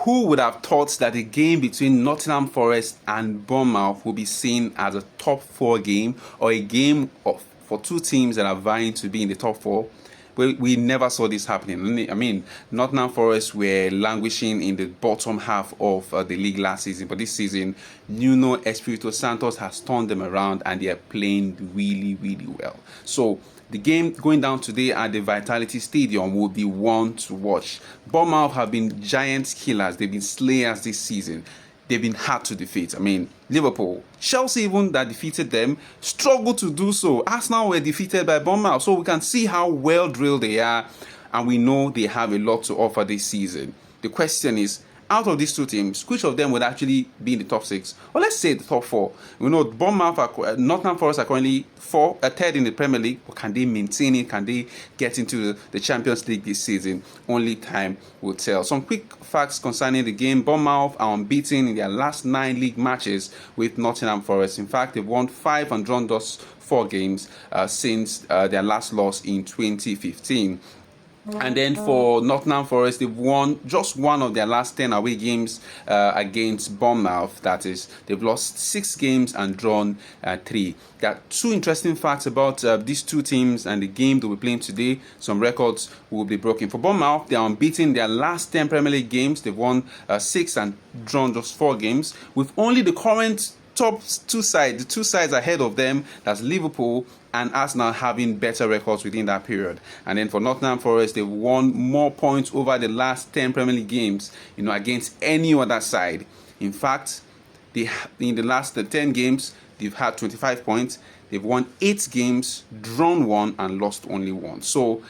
Who would have thought that a game between Nottingham Forest and Bournemouth would be seen as a top 4 game, or a game for two teams that are vying to be in the top 4? We never saw this happening. I mean, Nottingham Forest were languishing in the bottom half of the league last season, but this season, Nuno Espirito Santos has turned them around and they are playing really, really well. So the game going down today at the Vitality Stadium will be one to watch. Bournemouth have been giant killers. They've been slayers this season. They've been hard to defeat. I mean, Liverpool, Chelsea even that defeated them, struggled to do so. Arsenal were defeated by Bournemouth. So we can see how well drilled they are, and we know they have a lot to offer this season. The question is, out of these two teams, which of them would actually be in the top 6? Or let's say the top 4. We know Bournemouth, Nottingham Forest are currently third in the Premier League. But can they maintain it? Can they get into the Champions League this season? Only time will tell. Some quick facts concerning the game. Bournemouth are unbeaten in their last 9 league matches with Nottingham Forest. In fact, they've won 5 and drawn thus 4 games since their last loss in 2015. And then for Nottingham Forest, they've won just one of their last 10 away games against Bournemouth. That is, they've lost 6 games and drawn 3. There are 2 interesting facts about these two teams and the game that we're playing today. Some records will be broken. For Bournemouth, they are unbeaten their last 10 Premier League games. They've won 6 and drawn just 4 games, with only the current top 2 sides, the 2 sides ahead of them, that's Liverpool and Arsenal, having better records within that period. And then for Nottingham Forest, they've won more points over the last 10 Premier League games, against any other side. In fact, in the last 10 games, they've had 25 points. They've won 8 games, drawn 1, and lost only 1. So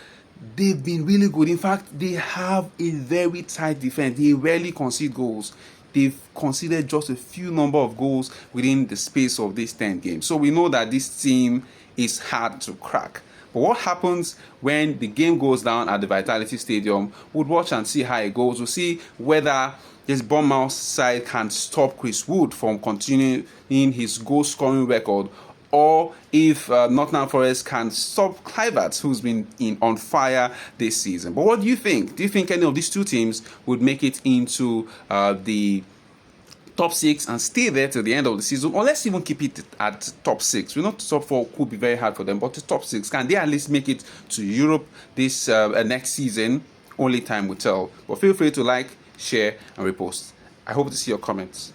they've been really good. In fact, they have a very tight defense. They rarely concede goals. They've conceded just a few number of goals within the space of these 10 games. So we know that this team is hard to crack. But what happens when the game goes down at the Vitality Stadium? We'll watch and see how it goes. We'll see whether this Bournemouth side can stop Chris Wood from continuing his goal-scoring record, or if Nottingham Forest can stop Kluivert, who's been on fire this season. But what do you think? Do you think any of these two teams would make it into the top 6 and stay there till the end of the season? Or let's even keep it at top 6. We know top 4 could be very hard for them, but the top 6, can they at least make it to Europe this next season? Only time will tell. But feel free to like, share, and repost. I hope to see your comments.